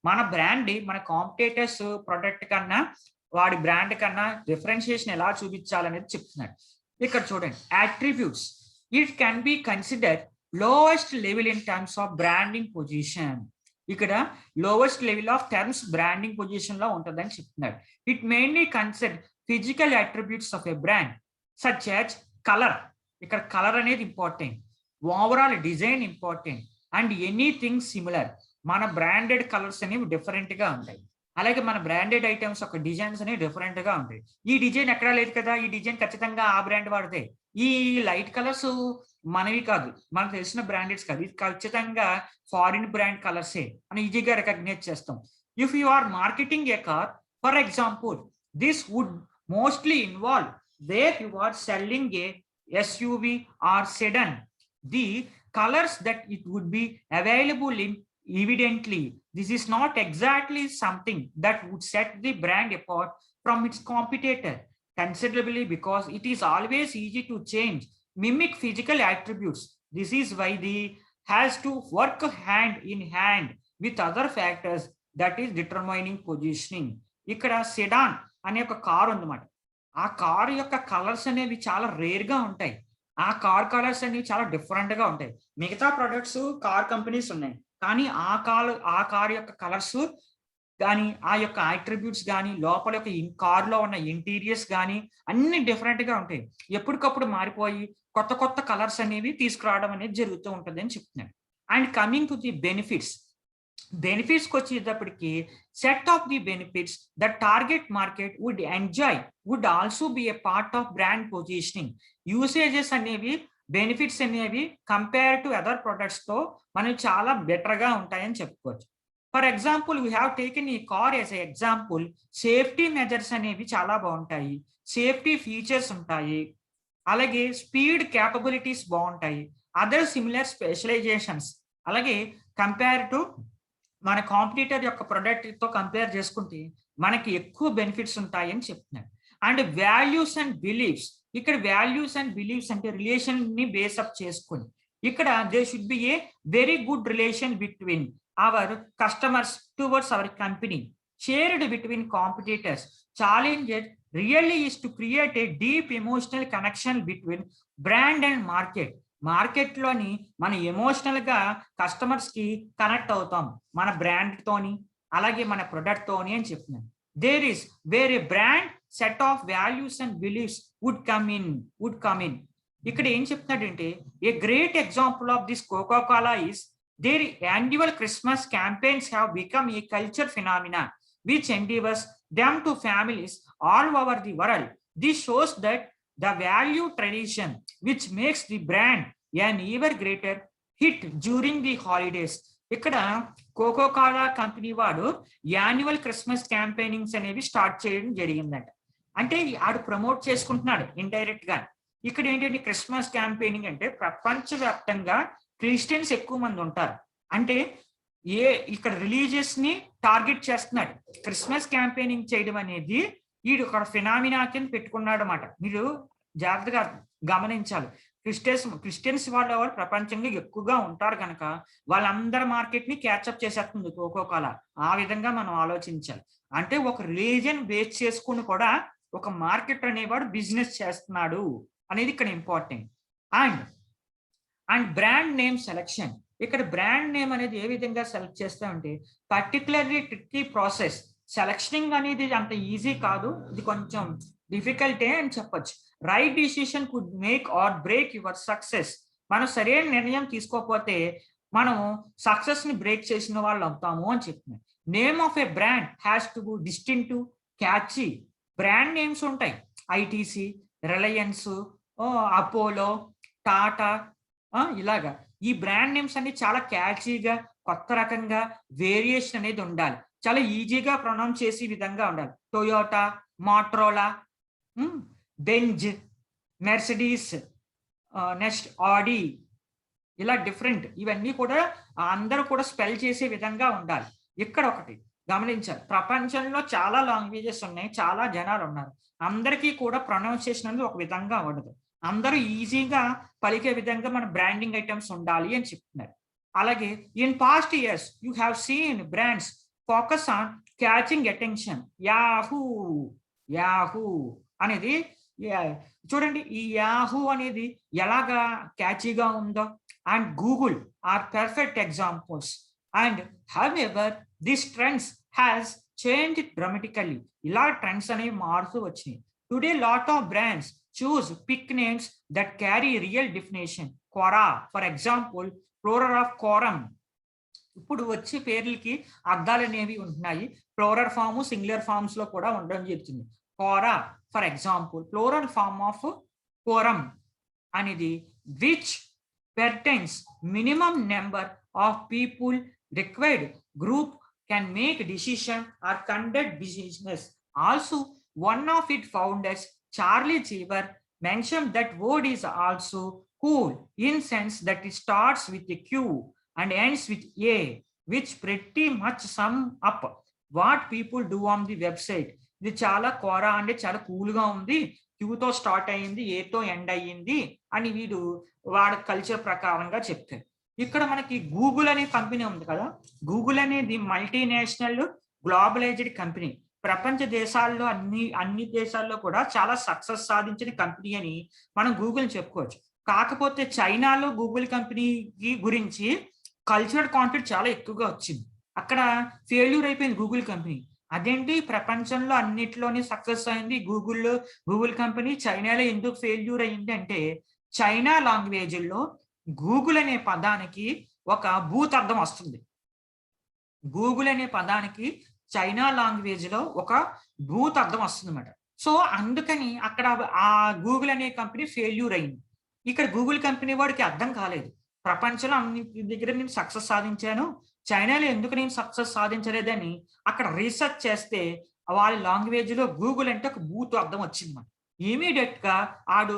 మన బ్రాండ్ మన కాంపిటేటర్స్ ప్రొడక్ట్ కన్నా వాడి బ్రాండ్ కన్నా డిఫరెన్షియేషన్ ఎలా చూపించాలనేది చెప్తున్నాడు. ఇక్కడ చూడండి, attributes. It can be considered lowest level in terms of branding position. ఇక్కడ lowest level of terms branding position లో ఉంటుందని చెప్తున్నారు. It mainly consider physical attributes of a brand such as colour. ఇక్కడ కలర్ అనేది important, overall design important and anything similar. మన branded colours అనేవి different గా ఉంటాయి, అలాగే మన బ్రాండెడ్ ఐటమ్స్ ఒక డిజైన్స్ అనేవి డిఫరెంట్ గా ఉంటాయి. ఈ డిజైన్ ఎక్కడా లేదు కదా, ఈ డిజైన్ ఖచ్చితంగా ఆ బ్రాండ్ వాడితే. ఈ లైట్ కలర్స్ మనవి కాదు, మనకు తెలిసిన బ్రాండెడ్స్ కాదు, ఇది ఖచ్చితంగా ఫారిన్ బ్రాండ్ కలర్సే అని ఈజీగా రికగ్నైజ్ చేస్తాం. If you are marketing a car for example, this would mostly involve where you are selling a SUV or sedan. The colors that it would be available in evidently this is not exactly something that would set the brand apart from its competitor considerably, because it is always easy to change mimic physical attributes. This is why the has to work hand in hand with other factors that is determining positioning. ఇక్కడ sedan అనే ఒక car ఉందన్నమాట. ఆ car యొక్క colours అనేవి చాలా rare గా ఉంటాయి. ఆ కార్ కలర్స్ అనేవి చాలా డిఫరెంట్ గా ఉంటాయి. మిగతా ప్రొడక్ట్స్ కార్ కంపెనీస్ ఉన్నాయి, కానీ ఆ కార్ యొక్క కలర్స్ కానీ ఆ యొక్క అట్రిబ్యూట్స్ కానీ లోపల యొక్క కార్ లో ఉన్న ఇంటీరియర్స్ కానీ అన్ని డిఫరెంట్ గా ఉంటాయి. ఎప్పటికప్పుడు మారిపోయి కొత్త కొత్త కలర్స్ అనేవి తీసుకురావడం అనేది జరుగుతూ ఉంటుంది అని చెప్తున్నాడు. And coming to the benefits, బెనిఫిట్స్కి వచ్చేటప్పటికి set of the benefits the target market would enjoy would also be a part of brand positioning. Usages అనేవి బెనిఫిట్స్ అనేవి కంపేర్ టు అదర్ ప్రొడక్ట్స్ తో మనకి చాలా బెటర్ గా ఉంటాయని చెప్పుకోవచ్చు. For example we have taken ఈ car as a example. Safety measures అనేవి చాలా బాగుంటాయి, సేఫ్టీ ఫీచర్స్ ఉంటాయి, అలాగే స్పీడ్ క్యాపబిలిటీస్ బాగుంటాయి, అదర్ సిమిలర్ స్పెషలైజేషన్స్. అలాగే కంపేర్ టు మన కాంపిటీటర్ యొక్క ప్రొడక్ట్ తో కంపేర్ చేసుకుంటే మనకి ఎక్కువ బెనిఫిట్స్ ఉంటాయని చెప్తున్నారు. అండ్ వాల్యూస్ అండ్ బిలీఫ్స్, ఇక్కడ వాల్యూస్ అండ్ బిలీఫ్స్ అంటే రిలేషన్ ని బేస్అప్ చేసుకుని ఇక్కడ they should be a very good relation between our customers towards our company, shared between competitors. Challenged really is to create a deep emotional connection between brand and market. Market లోని మన emotional గా customers కి connect అవుతాం మన brand తోని, అలాగే మన product తోని అని చెప్తున్నాను. There is where a brand set of values and beliefs would come in. ఇక్కడ ఏం చెప్తున్నాడంటే a great example of this Coca Cola is their annual Christmas campaigns have become a culture phenomena which endeavors them to families all over the world. This shows that the value tradition which makes the brand an even greater hit during the holidays. ఇక్కడ cocoa Kola company వాడు annual Christmas campaignings అనేవి start చేయడం జరిగిందంట. అంటే ఆడు promote చేసుకుంటున్నాడు indirect గా. ఇక్కడ ఏంటంటే క్రిస్మస్ క్యాంపెయినింగ్ అంటే ప్రపంచవ్యాప్తంగా క్రిస్టియన్స్ ఎక్కువ మంది ఉంటారు, అంటే ఇక్కడ రిలీజియస్ ని టార్గెట్ చేస్తున్నాడు. క్రిస్మస్ క్యాంపెయినింగ్ చేయడం అనేది వీడు ఒక ఫినామినా కింద పెట్టుకున్నాడు అన్నమాట. మీరు జాగ్రత్తగా గమనించాలి. క్రిస్టియన్స్ వాళ్ళు ప్రపంచంలో ఎక్కువగా ఉంటారు కనుక వాళ్ళందరి మార్కెట్ ని క్యాచ్అప్ చేసేస్తుంది కోకో కోలా. ఆ విధంగా మనం ఆలోచించాలి. అంటే ఒక రిలీజియన్ బేస్ చేసుకుని కూడా ఒక మార్కెట్ అనేవాడు బిజినెస్ చేస్తున్నాడు అనేది ఇక్కడ important. And brand name selection, ఇక్కడ బ్రాండ్ నేమ్ అనేది ఏ విధంగా సెలెక్ట్ చేస్తామంటే పర్టికులర్లీ ట్రిక్కీ ప్రాసెస్. సెలక్షనింగ్ అనేది అంత ఈజీ కాదు, ఇది కొంచెం డిఫికల్టే అని చెప్పొచ్చు. Right decision could make or break your success. మనం సరైన నిర్ణయం తీసుకోకపోతే మనం సక్సెస్ ని బ్రేక్ చేసిన వాళ్ళు అవుతాము అని చెప్తున్నాం. Name of A brand has to be distinctive, catchy. Brand names ఉంటాయి, ఐటీసీ, రిలయన్స్, అపోలో, టాటా, ఇలాగా. ఈ బ్రాండ్ నేమ్స్ అన్ని చాలా క్యాచీగా కొత్త రకంగా వేరియేషన్ అనేది ఉండాలి, చాలా ఈజీగా ప్రొనౌన్స్ చేసే విధంగా ఉండాలి. Toyota, Motorola, Benz, Mercedes, next Audi, ఇలా డిఫరెంట్. ఇవన్నీ కూడా అందరూ కూడా స్పెల్ చేసే విధంగా ఉండాలి. ఇక్కడ ఒకటి గమనించాలి, ప్రపంచంలో చాలా లాంగ్వేజెస్ ఉన్నాయి, చాలా జనాలు ఉన్నారు, అందరికీ కూడా ప్రొనౌన్సియేషన్ అనేది ఒక విధంగా ఉండదు. అందరూ ఈజీగా పలికే విధంగా మన బ్రాండింగ్ ఐటమ్స్ ఉండాలి అని చెప్తున్నారు. అలాగే in past years you have seen brands focus on catching attention. Yahoo అనేది చూడండి, ఈ యాహూ అనేది ఎలాగా క్యాచీగా ఉందో and Google are perfect examples. And however, these trends has changed dramatically. ఇలా ట్రెండ్స్ అనేవి మారుతూ వచ్చినాయి. Today lot of brands choose pick names that carry real definition. Quora, for example, plural of quorum. ఇప్పుడు వచ్చే పేర్లకి అర్థాలు అనేవి ఉంటున్నాయి. ప్లోరల్ ఫామ్, సింగులర్ ఫార్మ్స్ లో కూడా ఉండడం జరుగుతుంది. Quora for example plural form of quorum అనేది which pertains minimum number of people required group can make decision or conduct business. Also, one of its founders, Charlie Cheever, mentioned that word is also cool in sense that it starts with a Q and ends with A, which pretty much sum up what people do on the website. ఇది చాలా కోరా అంటే చాలా కూల్గా ఉంది, క్యూతో start అయ్యింది, ఏతో end అయ్యింది అని వీడు వాడి కల్చర్ ప్రకారంగా చెప్తారు. ఇక్కడ మనకి గూగుల్ అనే కంపెనీ ఉంది కదా, గూగుల్ అనేది మల్టీనేషనల్ గ్లోబలైజ్డ్ కంపెనీ. ప్రపంచ దేశాల్లో అన్ని దేశాల్లో కూడా చాలా సక్సెస్ సాధించిన కంపెనీ అని మనం గూగుల్ చెప్పుకోవచ్చు. కాకపోతే చైనాలో గూగుల్ కంపెనీ గురించి కల్చరల్ కాంటెంట్ చాలా ఎక్కువగా వచ్చింది. అక్కడ ఫెయిల్యూర్ అయిపోయింది గూగుల్ కంపెనీ. అదేంటి ప్రపంచంలో అన్నిట్లోనే సక్సెస్ అయింది గూగుల్ కంపెనీ, చైనాలో ఎందుకు ఫెయిల్యూర్ అయింది అంటే చైనా లాంగ్వేజ్లో గూగుల్ అనే పదానికి ఒక భూత్ అర్థం వస్తుంది. గూగుల్ అనే పదానికి చైనా లాంగ్వేజ్ లో ఒక భూత్ అర్థం వస్తుంది అన్నమాట. సో అందుకని అక్కడ ఆ గూగుల్ అనే కంపెనీ ఫెయిల్యూర్ అయింది. ఇక్కడ గూగుల్ కంపెనీ వాడికి అర్థం కాలేదు, ప్రపంచంలో అన్ని దగ్గర నేను సక్సెస్ సాధించాను, చైనాలో ఎందుకు నేను సక్సెస్ సాధించలేదని అక్కడ రీసెర్చ్ చేస్తే వాళ్ళ లాంగ్వేజ్ లో గూగుల్ అంటే ఒక భూత్ అర్థం వచ్చింది అన్నమాట. ఇమీడియట్ గా ఆడు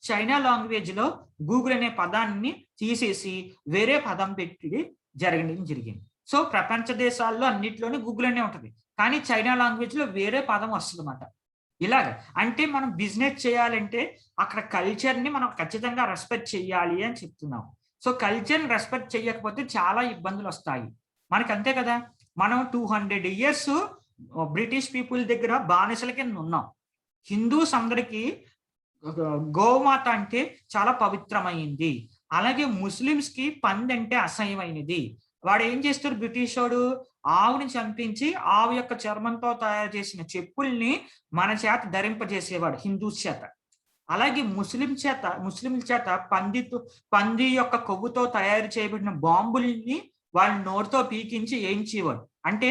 చైనా లాంగ్వేజ్ లో గూగుల్ అనే పదాన్ని తీసేసి వేరే పదం పెట్టి జరిగింది. సో ప్రపంచ దేశాల్లో అన్నిట్లోనే గూగుల్ అనే ఉంటుంది, కానీ చైనా లాంగ్వేజ్ లో వేరే పదం వస్తుంది అన్నమాట. ఇలాగ అంటే మనం బిజినెస్ చేయాలంటే అక్కడ కల్చర్ ని మనం ఖచ్చితంగా రెస్పెక్ట్ చేయాలి అని చెప్తున్నాం. సో కల్చర్ రెస్పెక్ట్ చేయకపోతే చాలా ఇబ్బందులు వస్తాయి మనకి, అంతే కదా. మనం 200 years బ్రిటిష్ పీపుల్ దగ్గర బానిసల కింద ఉన్నాం. హిందూస్ అందరికీ గోమాత అంటే చాలా పవిత్రమైంది, అలాగే ముస్లిమ్స్ కి పంది అంటే అసహ్యమైనది. వాడు ఏం చేస్తాడు, బ్రిటిష్ వాడు ఆవుని చంపించి ఆవు యొక్క చర్మంతో తయారు చేసిన చెప్పుల్ని మన చేత ధరింపజేసేవాడు హిందూస్ చేత. అలాగే ముస్లింల చేత పంది యొక్క కొవ్వుతో తయారు చేయబడిన బాంబుల్ని వాళ్ళ నోరుతో పీకించి వేయించేవాడు. అంటే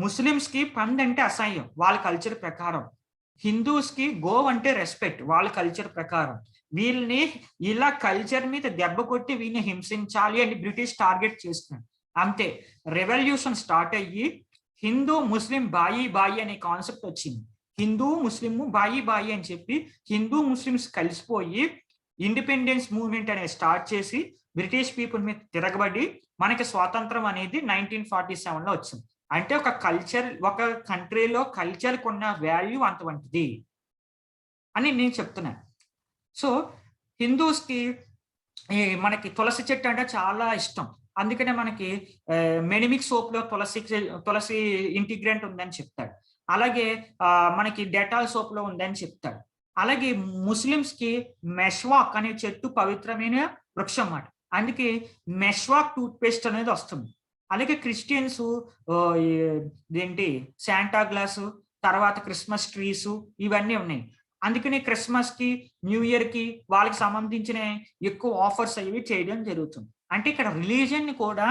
ముస్లిమ్స్ కి పంది అంటే అసహ్యం వాళ్ళ కల్చర్ ప్రకారం, హిందూస్ కి గో అంటే రెస్పెక్ట్ వాళ్ళ కల్చర్ ప్రకారం. వీళ్ళని ఇలా కల్చర్ మీద దెబ్బ కొట్టి వీళ్ళని హింసించాలి అని బ్రిటిష్ టార్గెట్ చేస్తున్నాడు. అంతే రెవల్యూషన్ స్టార్ట్ అయ్యి హిందూ ముస్లిం బాయి అనే కాన్సెప్ట్ వచ్చింది. హిందూ ముస్లిం బాయి అని చెప్పి హిందూ ముస్లిమ్స్ కలిసిపోయి ఇండిపెండెన్స్ మూవ్మెంట్ అనేది స్టార్ట్ చేసి బ్రిటిష్ పీపుల్ మీద తిరగబడి మనకి స్వాతంత్రం అనేది 1947లో వచ్చింది. అంటే ఒక కల్చర్, ఒక కంట్రీలో కల్చర్కి ఉన్న వాల్యూ అంతవంటిది అని నేను చెప్తున్నాను. సో హిందూస్కి మనకి తులసి చెట్టు అంటే చాలా ఇష్టం, అందుకనే మనకి మెడిమిక్ సోప్ లో తులసి ఇంటిగ్రెంట్ ఉందని చెప్తాడు. అలాగే మనకి డెటాల్ సోప్ లో ఉందని చెప్తాడు. అలాగే ముస్లిమ్స్ కి మెష్వాక్ అనే చెట్టు పవిత్రమైన వృక్షం అన్నమాట, అందుకే మెష్వాక్ టూత్ పేస్ట్ అనేది వస్తుంది. అలాగే క్రిస్టియన్స్ ఏంటి శాంటా గ్లాసు, తర్వాత క్రిస్మస్ ట్రీస్ ఇవన్నీ ఉన్నాయి. అందుకని క్రిస్మస్ కి న్యూ ఇయర్ కి వాళ్ళకి సంబంధించిన ఎక్కువ ఆఫర్స్ అవి చేయడం జరుగుతుంది. అంటే ఇక్కడ రిలీజియన్ ని కూడా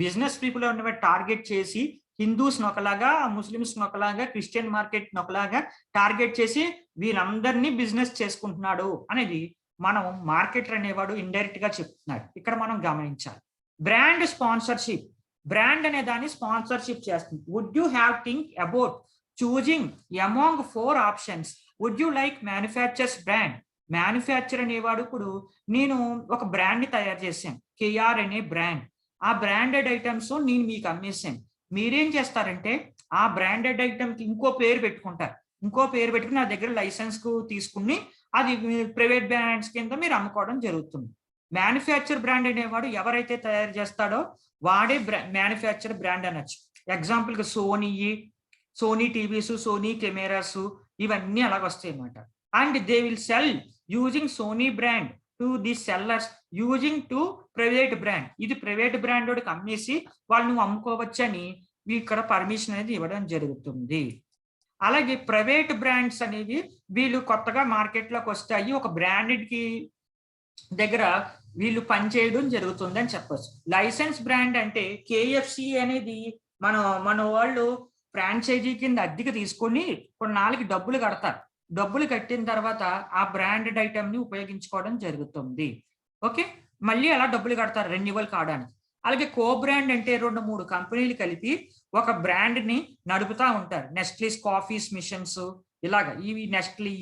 బిజినెస్ పీపుల్ టార్గెట్ చేసి హిందూస్ ఒకలాగా, ముస్లిమ్స్ ఒకలాగా, క్రిస్టియన్ మార్కెట్ ఒకలాగా టార్గెట్ చేసి వీళ్ళందరినీ బిజినెస్ చేసుకుంటున్నాడు అనేది మనం మార్కెటర్ అనేవాడు ఇండైరెక్ట్ గా చెప్తున్నాడు. ఇక్కడ మనం గమనించాలి. బ్రాండ్ స్పాన్సర్షిప్, బ్రాండ్ అనే దాన్ని స్పాన్సర్షిప్ చేస్తుంది. Would you have think about choosing among 4 options, would you like manufacturers brand. Manufacturer అనేవాడు ఇప్పుడు నేను ఒక బ్రాండ్ ని తయారు చేశాను, కేఆర్ అనే బ్రాండ్. ఆ బ్రాండెడ్ ఐటమ్స్ నేను మీకు అమ్మేశాను. మీరేం చేస్తారంటే ఆ బ్రాండెడ్ ఐటమ్ కి ఇంకో పేరు పెట్టుకుంటారు, ఇంకో పేరు పెట్టుకుని నా దగ్గర లైసెన్స్ కు తీసుకుని అది ప్రైవేట్ బ్రాండ్స్ కింద మీరు అమ్ముకోవడం జరుగుతుంది. మ్యానుఫ్యాక్చర్ బ్రాండ్ అనేవాడు ఎవరైతే తయారు చేస్తాడో వాడే మ్యానుఫ్యాక్చర్ బ్రాండ్ అనొచ్చు. ఎగ్జాంపుల్ గా సోనీ టీవీస్, సోనీ కెమెరాస్ ఇవన్నీ అలాగ వస్తాయి అన్నమాట. And they will sell using Sony brand to the sellers using to private brand. ఇది ప్రైవేట్ బ్రాండ్ వాడికి అమ్మేసి వాళ్ళు నువ్వు అమ్ముకోవచ్చని ఇక్కడ పర్మిషన్ అనేది ఇవ్వడం జరుగుతుంది. అలాగే ప్రైవేట్ బ్రాండ్స్ అనేవి వీళ్ళు కొత్తగా మార్కెట్లోకి వస్తాయి. ఒక బ్రాండెడ్కి దగ్గర వీళ్ళు పనిచేయడం జరుగుతుంది అని చెప్పొచ్చు. లైసెన్స్ బ్రాండ్ అంటే కేఎఫ్సి అనేది మన వాళ్ళు ఫ్రాంచైజీ కింద అద్దెకి తీసుకొని కొన్నాళ్ళకి డబ్బులు కడతారు. డబ్బులు కట్టిన తర్వాత ఆ బ్రాండెడ్ ఐటమ్ ని ఉపయోగించుకోవడం జరుగుతుంది. ఓకే, మళ్ళీ అలా డబ్బులు కడతారు రెన్యువల్ కావడానికి. అలాగే కో బ్రాండ్ అంటే 2-3 కంపెనీలు కలిపి ఒక బ్రాండ్ ని నడుపుతా ఉంటారు. నెస్ట్లీస్ కాఫీస్ మిషన్స్ ఇలాగా ఇవి నెస్ట్లీ,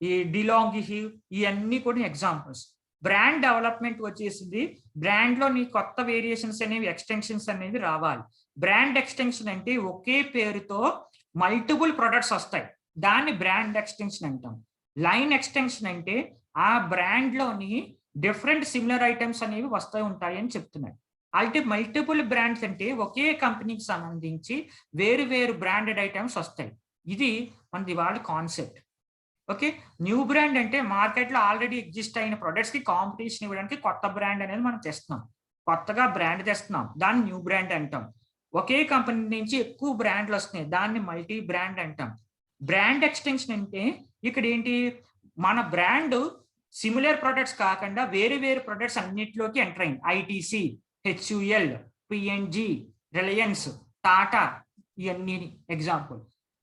ఈ డిలాంగ్, ఇవన్నీ కూడా ఎగ్జాంపుల్స్. బ్రాండ్ డెవలప్మెంట్ వచ్చేసింది. బ్రాండ్ లో నీ కొత్త వేరియేషన్స్ అనేవి, ఎక్స్టెన్షన్స్ అనేవి రావాలి. బ్రాండ్ ఎక్స్టెన్షన్ అంటే ఒకే పేరుతో మల్టిపుల్ ప్రొడక్ట్స్ వస్తాయి, దాన్ని బ్రాండ్ ఎక్స్టెన్షన్ అంటాం. లైన్ ఎక్స్టెన్షన్ అంటే ఆ బ్రాండ్ లోని డిఫరెంట్ సిమిలర్ ఐటమ్స్ అనేవి వస్తూ ఉంటాయి అని చెప్తున్నాడు. అయితే మల్టిపుల్ బ్రాండ్స్ అంటే ఒకే కంపెనీకి సంబంధించి వేరు వేరు బ్రాండెడ్ ఐటమ్స్ వస్తాయి. ఇది మనది వాళ్ళ కాన్సెప్ట్. ఓకే, న్యూ బ్రాండ్ అంటే మార్కెట్లో ఆల్రెడీ ఎగ్జిస్ట్ అయిన ప్రొడక్ట్స్ కి కాంపిటీషన్ ఇవ్వడానికి కొత్త బ్రాండ్ అనేది మనం తెస్తున్నాం. కొత్తగా బ్రాండ్ తెస్తున్నాం, దాన్ని న్యూ బ్రాండ్ అంటాం. ఒకే కంపెనీ నుంచి ఎక్కువ బ్రాండ్లు వస్తున్నాయి, దాన్ని మల్టీ బ్రాండ్ అంటాం. బ్రాండ్ ఎక్స్టెన్షన్ అంటే ఇక్కడ ఏంటి, మన బ్రాండ్ సిమిలర్ ప్రొడక్ట్స్ కాకుండా వేరే వేరే ప్రొడక్ట్స్ అన్నిటిలోకి ఎంటర్ అయింది. ITC, HUL, PNG, Reliance, Tata, ఇవన్నీ ఎగ్జాంపుల్.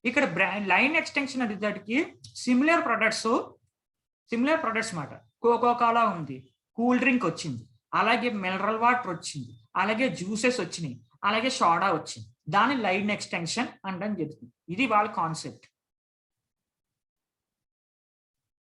ఇక్కడ బ్రాండ్ లైన్ ఎక్స్టెన్షన్ అనేసరికి సిమిలర్ ప్రొడక్ట్స్ మాట. కోకో కోలా ఉంది, కూల్ డ్రింక్ వచ్చింది, అలాగే మినరల్ వాటర్ వచ్చింది, అలాగే జ్యూసెస్ వచ్చినాయి, అలాగే సోడా వచ్చింది. దాని లైన్ ఎక్స్టెన్షన్ అనడం జరుగుతుంది. ఇది వాళ్ళ కాన్సెప్ట్.